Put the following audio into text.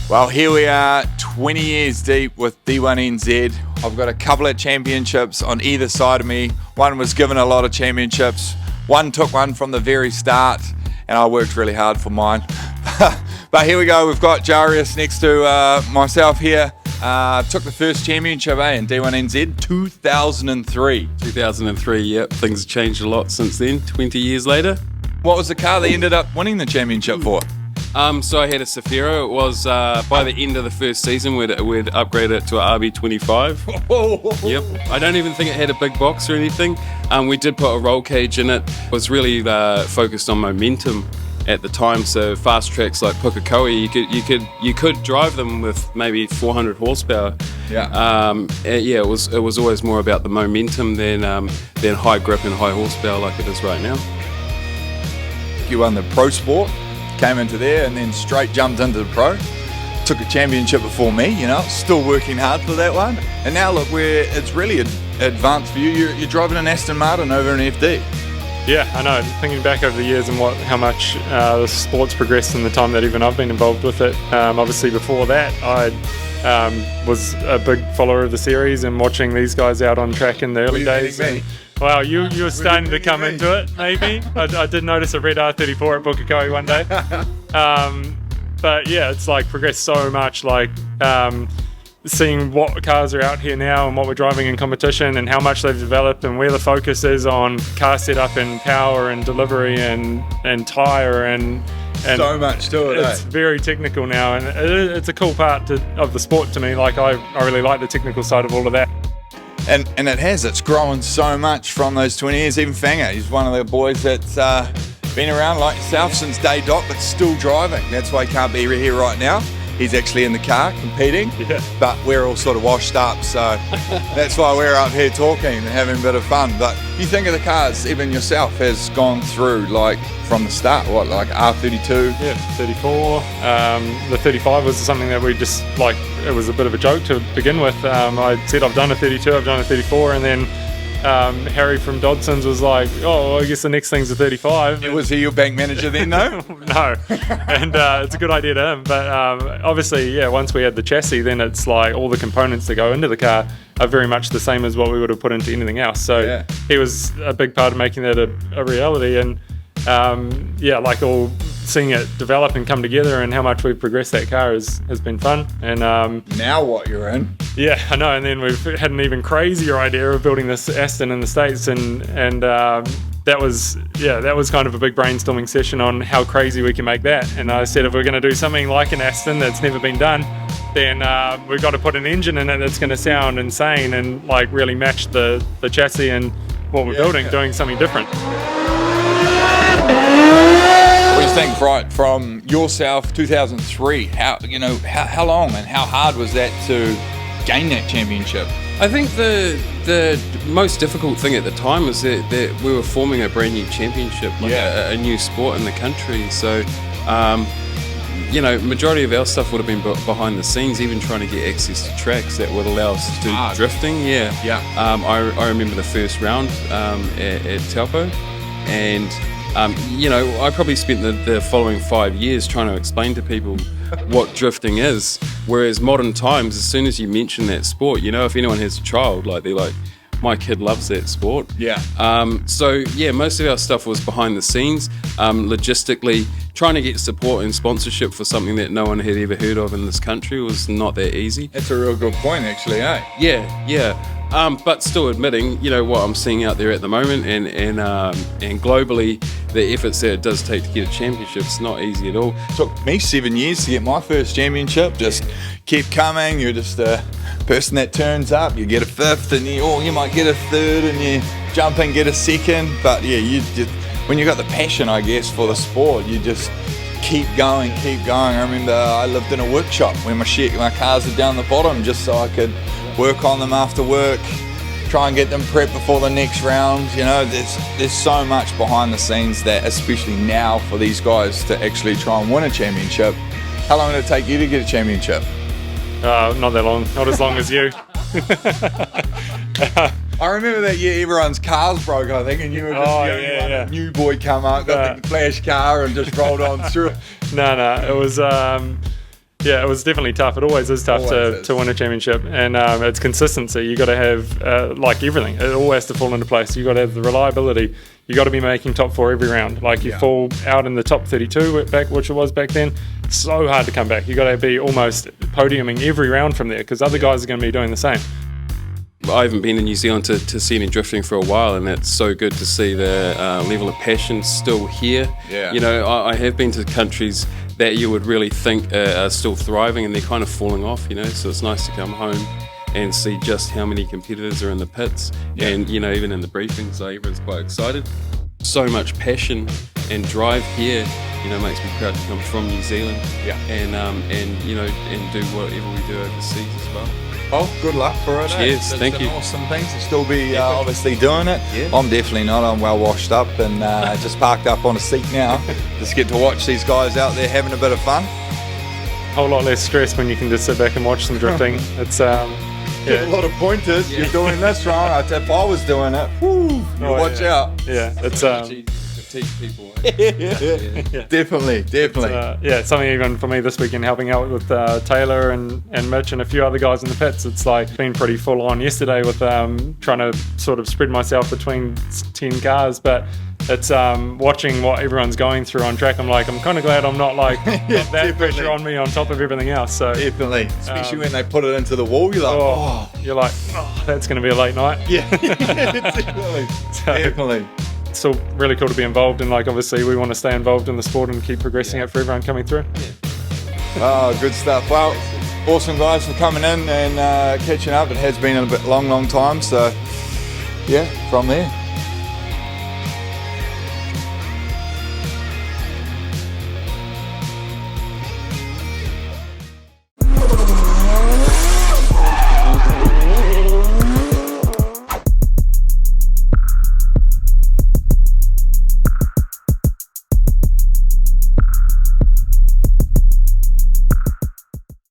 Well, here we are, 20 years deep with D1NZ. I've got a couple of championships on either side of me. One was given a lot of championships. One took one from the very start, and I worked really hard for mine. But here we go, we've got Jairus next to myself here. Took the first championship in D1NZ, 2003. 2003, yep. Things have changed a lot since then, 20 years later. What was the car that ended up winning the championship for? So I had a Safiro. It was by the end of the first season we'd upgraded it to an RB25. Yep. I don't even think it had a big box or anything. We did put a roll cage in it. It was really focused on momentum at the time. So fast tracks like Pukekohe, you could drive them with maybe 400 horsepower. Yeah. It was always more about the momentum than high grip and high horsepower like it is right now. You won the Pro Sport. Came into there and then straight jumped into the Pro. Took a championship before me, still working hard for that one. And now look, it's really advanced for you. You're driving an Aston Martin over an FD. Yeah, I know. Thinking back over the years and how much the sport's progressed in the time that even I've been involved with it. Obviously before that, I was a big follower of the series and watching these guys out on track in the early days. Well, you were starting to come into it, maybe. I did notice a red R34 at Pukekohe one day. But yeah, it's like progressed so much, like seeing what cars are out here now and what we're driving in competition and how much they've developed and where the focus is on car setup and power and delivery and tyre and so much to it. It's very technical now, and it's a cool part of the sport to me. Like I really like the technical side of all of that. And it's grown so much from those 20 years. Even Fanger, he's one of the boys that's been around like yourself since day dot, but still driving. That's why he can't be here right now. He's actually in the car competing, but we're all sort of washed up, so that's why we're up here talking and having a bit of fun. But you think of the cars, even yourself has gone through like from the start, like R32? Yeah, 34. The 35 was something that we just like, it was a bit of a joke to begin with. I said I've done a 32, I've done a 34, and then Harry from Dodson's was like, oh, well, I guess the next thing's a 35. Was he your bank manager then, though? No, and it's a good idea to him. But obviously, once we had the chassis, then it's like all the components that go into the car are very much the same as what we would have put into anything else. So he was a big part of making that a reality. And like all seeing it develop and come together and how much we've progressed that car has been fun. And now what you're in? Yeah, I know. And then we've had an even crazier idea of building this Aston in the States, and that was kind of a big brainstorming session on how crazy we can make that. And I said if we're going to do something like an Aston that's never been done, then we've got to put an engine in it that's going to sound insane and like really match the chassis and what we're building, doing something different. What do you think, right, from yourself, 2003, how long and how hard was that to gain that championship? I think the most difficult thing at the time was that we were forming a brand new championship, like a new sport in the country. So, majority of our stuff would have been behind the scenes, even trying to get access to tracks that would allow us to do drifting. I remember the first round at Taupo, and I probably spent the following 5 years trying to explain to people what drifting is. Whereas modern times, as soon as you mention that sport, if anyone has a child, like they're like, my kid loves that sport. Most of our stuff was behind the scenes, logistically trying to get support and sponsorship for something that no one had ever heard of in this country was not that easy. That's a real good point, actually, eh? But still admitting, what I'm seeing out there at the moment and globally, the efforts that it does take to get a championship, it's not easy at all. It took me 7 years to get my first championship. Just keep coming. You're just a person that turns up. You get a fifth, and you might get a third, and you jump and get a second. But when you got the passion, I guess, for the sport, you just keep going. I remember I lived in a workshop where my cars are down the bottom just so I could work on them after work, try and get them prepped before the next round. There's so much behind the scenes that, especially now, for these guys to actually try and win a championship. How long did it take you to get a championship? Not that long, not as long as you. I remember that year everyone's cars broke, I think, and you were just the only one. New boy come up, got the flash car and just rolled on through it. No, it was Yeah, it was definitely tough. It always is tough to win a championship, and it's consistency. You got to have like everything. It all has to fall into place. You got to have the reliability. You got to be making top 4 every round. Like you fall out in the top 32 which it was back then. It's so hard to come back. You got to be almost podiuming every round from there because other guys are going to be doing the same. I haven't been in New Zealand to see any drifting for a while, and it's so good to see the level of passion still here. Yeah. You know, I have been to countries that you would really think are still thriving, and they're kind of falling off, you know, so it's nice to come home and see just how many competitors are in the pits. And, you know, even in the briefings, everyone's quite excited. So much passion and drive here, you know, makes me proud to come from New Zealand. And you know, and do whatever we do overseas as well. Oh, good luck for it. Cheers, It's thank you. Awesome thing to still be obviously doing it. Yeah. I'm definitely not. I'm well washed up and just parked up on a seat now. Just get to watch these guys out there having a bit of fun. A whole lot less stress when you can just sit back and watch some drifting. It's Get a lot of pointers. You're doing this wrong. If I was doing it, watch out. Yeah, it's teach people. Definitely. It's something even for me this weekend, helping out with Taylor and Mitch and a few other guys in the pits. It's like been pretty full on yesterday with trying to sort of spread myself between 10 cars, but it's watching what everyone's going through on track. I'm kind of glad I'm not like got that pressure on me on top of everything else. So definitely, especially when they put it into the wall, you're like, that's going to be a late night. Yeah, definitely. Definitely. It's still really cool to be involved, and like obviously we want to stay involved in the sport and keep progressing it for everyone coming through. Oh, good stuff. Well, awesome guys for coming in and catching up. It has been a long time, so yeah, from there.